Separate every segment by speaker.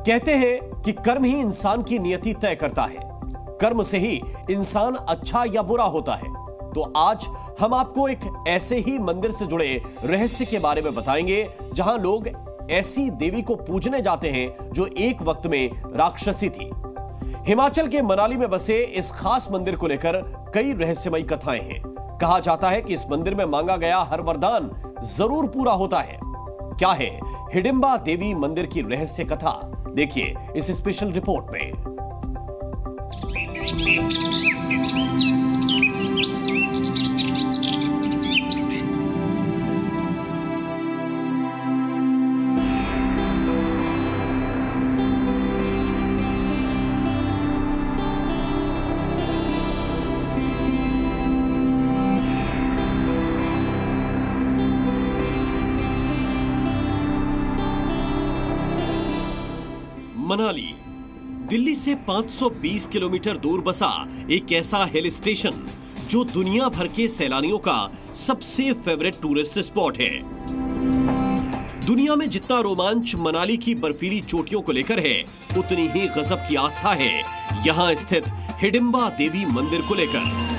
Speaker 1: कहते हैं कि कर्म ही इंसान की नियति तय करता है। कर्म से ही इंसान अच्छा या बुरा होता है। तो आज हम आपको एक ऐसे ही मंदिर से जुड़े रहस्य के बारे में बताएंगे जहां लोग ऐसी देवी को पूजने जाते हैं जो एक वक्त में राक्षसी थी। हिमाचल के मनाली में बसे इस खास मंदिर को लेकर कई रहस्यमयी कथाएं हैं। कहा जाता है कि इस मंदिर में मांगा गया हर वरदान जरूर पूरा होता है। क्या है हिडिंबा देवी मंदिर की रहस्य कथा, देखिए इस स्पेशल रिपोर्ट में। मनाली दिल्ली से 520 किलोमीटर दूर बसा एक ऐसा हिल स्टेशन जो दुनिया भर के सैलानियों का सबसे फेवरेट टूरिस्ट स्पॉट है। दुनिया में जितना रोमांच मनाली की बर्फीली चोटियों को लेकर है, उतनी ही गजब की आस्था है यहां स्थित हिडिंबा देवी मंदिर को लेकर।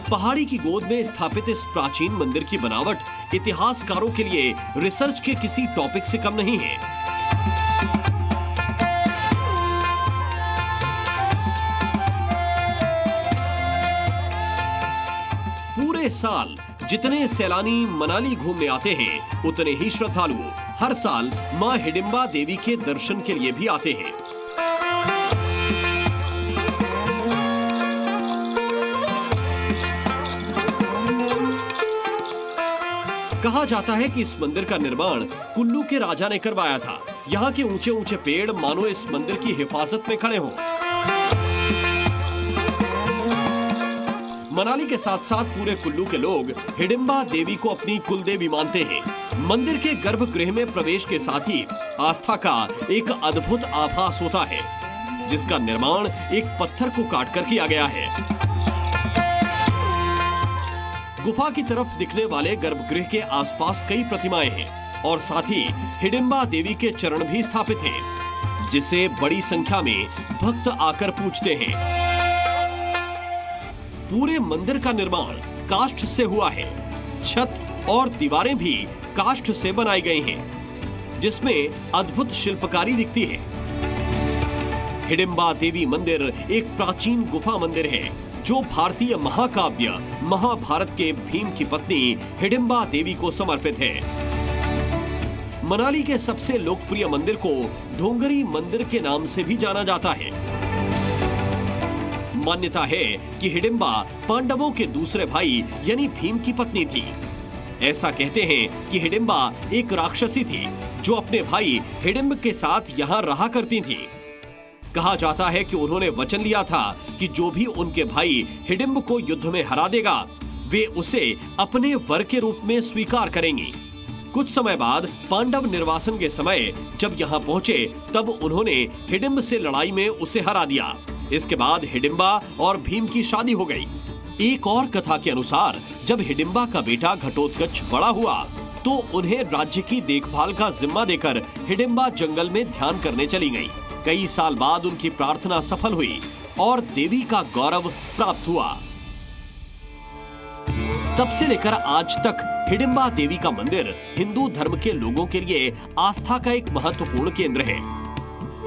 Speaker 1: पहाड़ी की गोद में स्थापित इस प्राचीन मंदिर की बनावट इतिहासकारों के लिए रिसर्च के किसी टॉपिक से कम नहीं है। पूरे साल जितने सैलानी मनाली घूमने आते हैं, उतने ही श्रद्धालु हर साल मां हिडिंबा देवी के दर्शन के लिए भी आते हैं। कहा जाता है कि इस मंदिर का निर्माण कुल्लू के राजा ने करवाया था। यहाँ के ऊंचे ऊंचे पेड़ मानो इस मंदिर की हिफाजत में खड़े हों। मनाली के साथ साथ पूरे कुल्लू के लोग हिडिंबा देवी को अपनी कुलदेवी मानते हैं। मंदिर के गर्भगृह में प्रवेश के साथ ही आस्था का एक अद्भुत आभास होता है, जिसका निर्माण एक पत्थर को काटकर किया गया है। गुफा की तरफ दिखने वाले गर्भगृह के आसपास कई प्रतिमाएं हैं और साथ ही हिडिंबा देवी के चरण भी स्थापित हैं, जिसे बड़ी संख्या में भक्त आकर पूजते हैं। पूरे मंदिर का निर्माण काष्ठ से हुआ है। छत और दीवारें भी काष्ठ से बनाई गई हैं, जिसमें अद्भुत शिल्पकारी दिखती है। हिडिंबा देवी मंदिर एक प्राचीन गुफा मंदिर है जो भारतीय महाकाव्य महाभारत के भीम की पत्नी हिडिंबा देवी को समर्पित है। मनाली के सबसे लोकप्रिय मंदिर को ढोंगरी मंदिर के नाम से भी जाना जाता है। मान्यता है कि हिडिंबा पांडवों के दूसरे भाई यानी भीम की पत्नी थी। ऐसा कहते हैं कि हिडिंबा एक राक्षसी थी जो अपने भाई हिडिंब के साथ यहाँ रहा करती थी। कहा जाता है कि उन्होंने वचन लिया था कि जो भी उनके भाई हिडिंब को युद्ध में हरा देगा, वे उसे अपने वर के रूप में स्वीकार करेंगी। कुछ समय बाद पांडव निर्वासन के समय जब यहाँ पहुंचे, तब उन्होंने हिडिंब से लड़ाई में उसे हरा दिया। इसके बाद हिडिंबा और भीम की शादी हो गई। एक और कथा के अनुसार जब हिडिंबा का बेटा घटोत्कच बड़ा हुआ, तो उन्हें राज्य की देखभाल का जिम्मा देकर हिडिंबा जंगल में ध्यान करने चली गई। कई साल बाद उनकी प्रार्थना सफल हुई और देवी का गौरव प्राप्त हुआ। तब से लेकर आज तक हिडिंबा देवी का मंदिर हिंदू धर्म के लोगों के लिए आस्था का एक महत्वपूर्ण केंद्र है।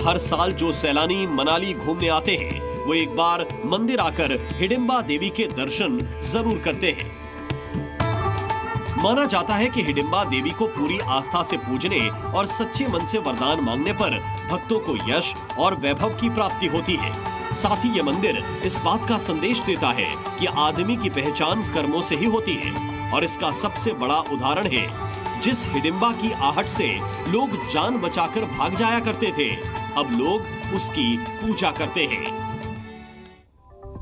Speaker 1: हर साल जो सैलानी मनाली घूमने आते हैं, वो एक बार मंदिर आकर हिडिंबा देवी के दर्शन जरूर करते हैं। माना जाता है कि हिडिंबा देवी को पूरी आस्था से पूजने और सच्चे मन से वरदान मांगने पर भक्तों को यश और वैभव की प्राप्ति होती है। साथ ही ये मंदिर इस बात का संदेश देता है कि आदमी की पहचान कर्मों से ही होती है और इसका सबसे बड़ा उदाहरण है जिस हिडिंबा की आहट से लोग जान बचाकर भाग जाया करते थे, अब लोग उसकी पूजा करते हैं।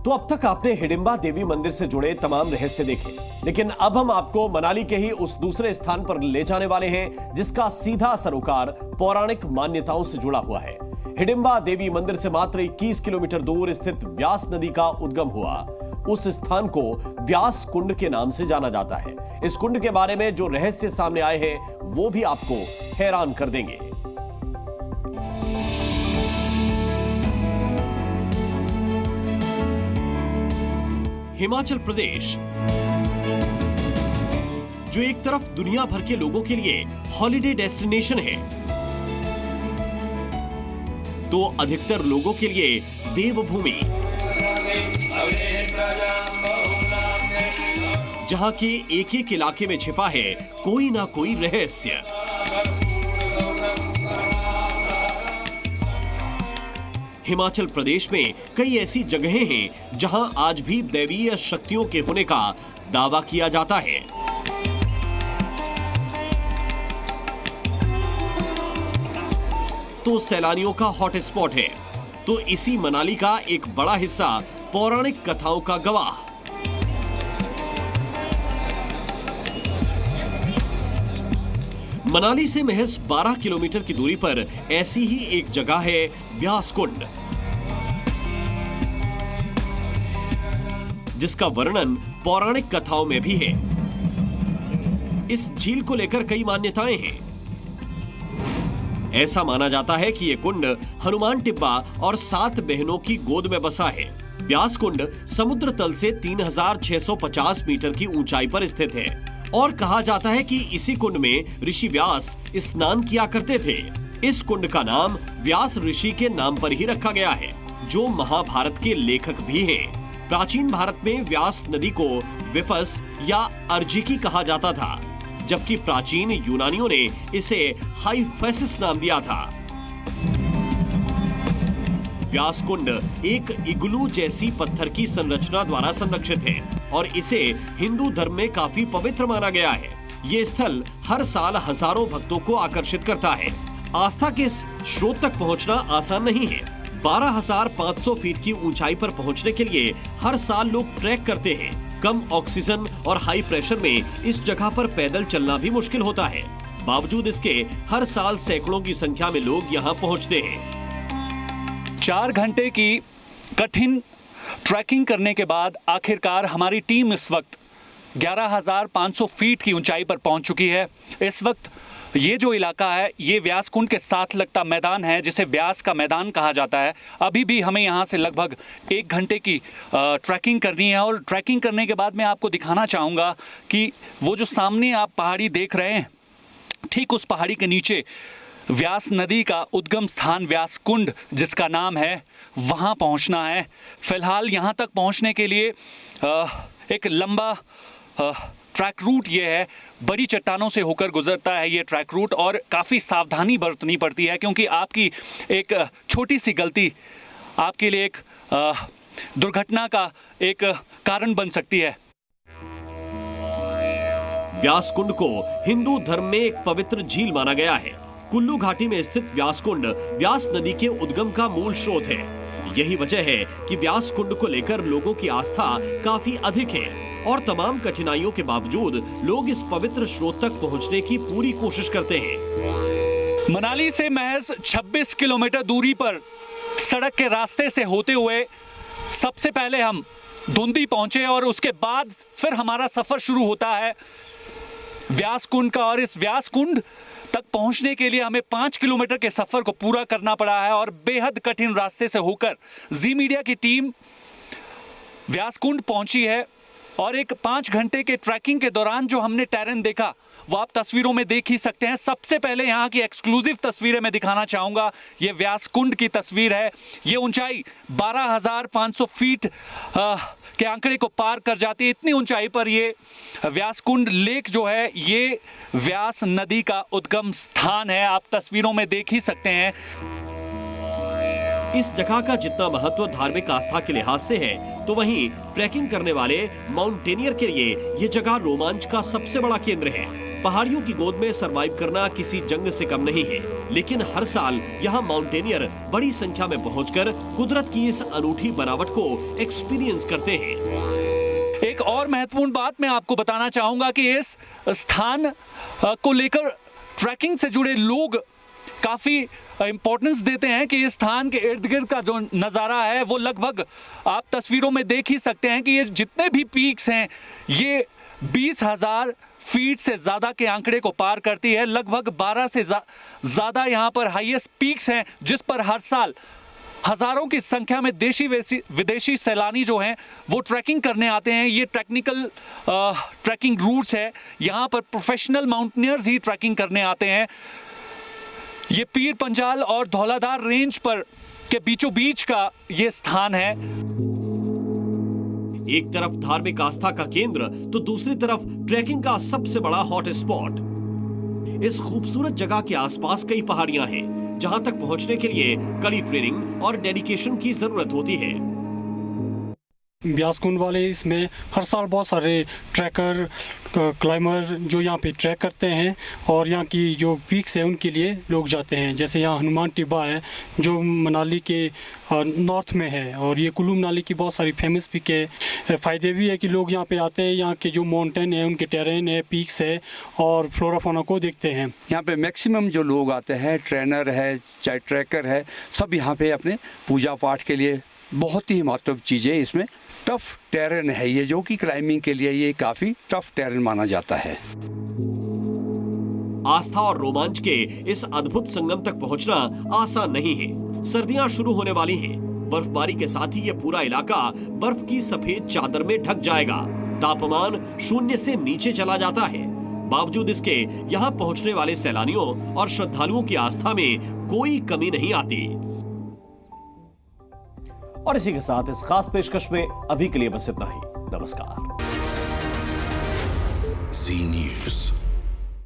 Speaker 1: तो अब तक आपने हिडिंबा देवी मंदिर से जुड़े तमाम रहस्य देखे, लेकिन अब हम आपको मनाली के ही उस दूसरे स्थान पर ले जाने वाले हैं जिसका सीधा सरोकार पौराणिक मान्यताओं से जुड़ा हुआ है। हिडिंबा देवी मंदिर से मात्र 21 किलोमीटर दूर स्थित व्यास नदी का उद्गम हुआ। उस स्थान को व्यास कुंड के नाम से जाना जाता है। इस कुंड के बारे में जो रहस्य सामने आए हैं वो भी आपको हैरान कर देंगे। हिमाचल प्रदेश जो एक तरफ दुनिया भर के लोगों के लिए हॉलिडे डेस्टिनेशन है, तो अधिकतर लोगों के लिए देवभूमि, जहां के एक एक इलाके में छिपा है कोई ना कोई रहस्य। हिमाचल प्रदेश में कई ऐसी जगहें हैं जहां आज भी दैवीय शक्तियों के होने का दावा किया जाता है। तो सैलानियों का हॉट स्पॉट है, तो इसी मनाली का एक बड़ा हिस्सा पौराणिक कथाओं का गवाह। मनाली से महज 12 किलोमीटर की दूरी पर ऐसी ही एक जगह है व्यास कुंड, जिसका वर्णन पौराणिक कथाओं में भी है। इस झील को लेकर कई मान्यताएं हैं। ऐसा माना जाता है कि यह कुंड हनुमान टिब्बा और 7 बहनों की गोद में बसा है। व्यास कुंड समुद्र तल से 3650 मीटर की ऊंचाई पर स्थित है और कहा जाता है कि इसी कुंड में ऋषि व्यास स्नान किया करते थे। इस कुंड का नाम व्यास ऋषि के नाम पर ही रखा गया है, जो महाभारत के लेखक भी हैं। प्राचीन भारत में व्यास नदी को विपस या अर्जिकी कहा जाता था, जबकि प्राचीन यूनानियों ने इसे हाइफेसिस नाम दिया था। व्यास कुंड एक इग्लू जैसी पत्थर की संरचना द्वारा संरक्षित है और इसे हिंदू धर्म में काफी पवित्र माना गया है। ये स्थल हर साल हजारों भक्तों को आकर्षित करता है। आस्था के इस स्रोत तक पहुंचना आसान नहीं है। 12,500 फीट की ऊंचाई पर पहुंचने के लिए हर साल लोग ट्रैक करते हैं। कम ऑक्सीजन और हाई प्रेशर में इस जगह पर पैदल चलना भी मुश्किल होता है। बावजूद इसके हर साल सैकड़ों की संख्या में लोग यहाँ पहुँचते हैं।
Speaker 2: 4 घंटे की कठिन ट्रैकिंग करने के बाद आखिरकार हमारी टीम इस वक्त 11,500 फीट की ऊंचाई पर पहुंच चुकी है। इस वक्त ये जो इलाका है ये व्यास कुंड के साथ लगता मैदान है, जिसे व्यास का मैदान कहा जाता है। अभी भी हमें यहाँ से लगभग 1 घंटे की ट्रैकिंग करनी है और ट्रैकिंग करने के बाद मैं आपको दिखाना चाहूँगा कि वो जो सामने आप पहाड़ी देख रहे हैं, ठीक उस पहाड़ी के नीचे व्यास नदी का उद्गम स्थान व्यास कुंड जिसका नाम है, वहाँ पहुँचना है। फिलहाल यहाँ तक पहुँचने के लिए एक लंबा ट्रैक रूट ये है। बड़ी चट्टानों से होकर गुजरता है ये ट्रैक रूट और काफ़ी सावधानी बरतनी पड़ती है, क्योंकि आपकी एक छोटी सी गलती आपके लिए एक दुर्घटना का एक कारण बन सकती है।
Speaker 1: व्यास कुंड को हिंदू धर्म में एक पवित्र झील माना गया है। कुल्लू घाटी में स्थित व्यास कुंड व्यास नदी के उद्गम का मूल स्रोत है। यही वजह है कि व्यास कुंड को लेकर लोगों की आस्था काफी अधिक है और तमाम कठिनाइयों के बावजूद लोग इस पवित्र स्रोत तक पहुंचने की पूरी कोशिश करते हैं।
Speaker 2: मनाली से महज 26 किलोमीटर दूरी पर सड़क के रास्ते से होते हुए सबसे पहले हम धुंधी पहुंचे और उसके बाद फिर हमारा सफर शुरू होता है व्यास कुंड का। और इस व्यास कुंड तक पहुंचने के लिए हमें 5 किलोमीटर के सफर को पूरा करना पड़ा है और बेहद कठिन रास्ते से होकर जी मीडिया की टीम व्यास कुंड पहुंची है। और एक 5 घंटे के ट्रैकिंग के दौरान जो हमने टेरेन देखा वो आप तस्वीरों में देख ही सकते हैं। सबसे पहले यहाँ की एक्सक्लूसिव तस्वीरें मैं दिखाना चाहूँगा। ये व्यास कुंड की तस्वीर है। ये ऊंचाई 12,500 फीट के आंकड़े को पार कर जाती है। इतनी ऊंचाई पर ये व्यास कुंड लेक जो है ये व्यास नदी का उद्गम स्थान है। आप तस्वीरों में देख ही सकते हैं।
Speaker 1: इस जगह का जितना महत्व धार्मिक आस्था के लिहाज से है, तो वहीं ट्रैकिंग करने वाले माउंटेनियर के लिए ये जगह रोमांच का सबसे बड़ा केंद्र है। पहाड़ियों की गोद में सरवाइव करना किसी जंग से कम नहीं है, लेकिन हर साल यहाँ माउंटेनियर बड़ी संख्या में पहुंचकर कुदरत की इस अनूठी बनावट को एक्सपीरियंस करते हैं।
Speaker 2: एक और महत्वपूर्ण बात मैं आपको बताना चाहूंगा कि इस स्थान को लेकर ट्रैकिंग से जुड़े लोग काफ़ी इम्पोर्टेंस देते हैं कि इस स्थान के इर्द गिर्द का जो नज़ारा है वो लगभग आप तस्वीरों में देख ही सकते हैं कि ये जितने भी पीक्स हैं ये 20,000 फीट से ज़्यादा के आंकड़े को पार करती है। लगभग 12 से ज़्यादा यहाँ पर हाईएस्ट पीक्स हैं जिस पर हर साल हज़ारों की संख्या में देशी विदेशी सैलानी जो हैं वो ट्रैकिंग करने आते हैं। ये टेक्निकल ट्रैकिंग रूट्स है, यहाँ पर प्रोफेशनल माउंटेनियर्स ही ट्रैकिंग करने आते हैं। ये पीर पंजाल और धौलाधार रेंज पर के बीचों बीच का ये स्थान है।
Speaker 1: एक तरफ धार्मिक आस्था का केंद्र तो दूसरी तरफ ट्रैकिंग का सबसे बड़ा हॉट स्पॉट। इस खूबसूरत जगह के आसपास कई पहाड़ियां हैं जहां तक पहुंचने के लिए कड़ी ट्रेनिंग और डेडिकेशन की जरूरत होती है।
Speaker 3: ब्यास कुंड वाले इसमें हर साल बहुत सारे ट्रैकर क्लाइमर जो यहाँ पे ट्रैक करते हैं और यहाँ की जो पीक्स है उनके लिए लोग जाते हैं। जैसे यहाँ हनुमान टिब्बा है जो मनाली के नॉर्थ में है और ये कुल्लू मनाली की बहुत सारी फेमस पीक है। फ़ायदे भी है कि लोग यहाँ पे आते हैं, यहाँ के जो माउंटेन है उनके टेरेन है, पीक्स है और फ्लोरा फौना को देखते हैं।
Speaker 4: यहाँ पे मैक्सिमम जो लोग आते हैं, ट्रेनर है चाहे ट्रैकर है, सब यहाँ पे अपने पूजा पाठ के लिए बहुत ही महत्वपूर्ण चीज़ें इसमें टफ टेरेन है ये, जो कि क्लाइंबिंग के लिए ये काफ़ी टफ टेरेन माना जाता है।
Speaker 1: आस्था और रोमांच के इस अद्भुत संगम तक पहुंचना आसान नहीं है। सर्दियां शुरू होने वाली हैं। बर्फबारी के साथ ही ये पूरा इलाका बर्फ की सफेद चादर में ढक जाएगा। तापमान 0 से नीचे चला जाता है। बावजूद इसके यहाँ पहुंचने वाले सैलानियों और श्रद्धालुओं की आस्था में कोई कमी नहीं आती।
Speaker 5: और इसी के साथ इस खास पेशकश में अभी के लिए बस इतना ही। नमस्कार।
Speaker 6: Zee News।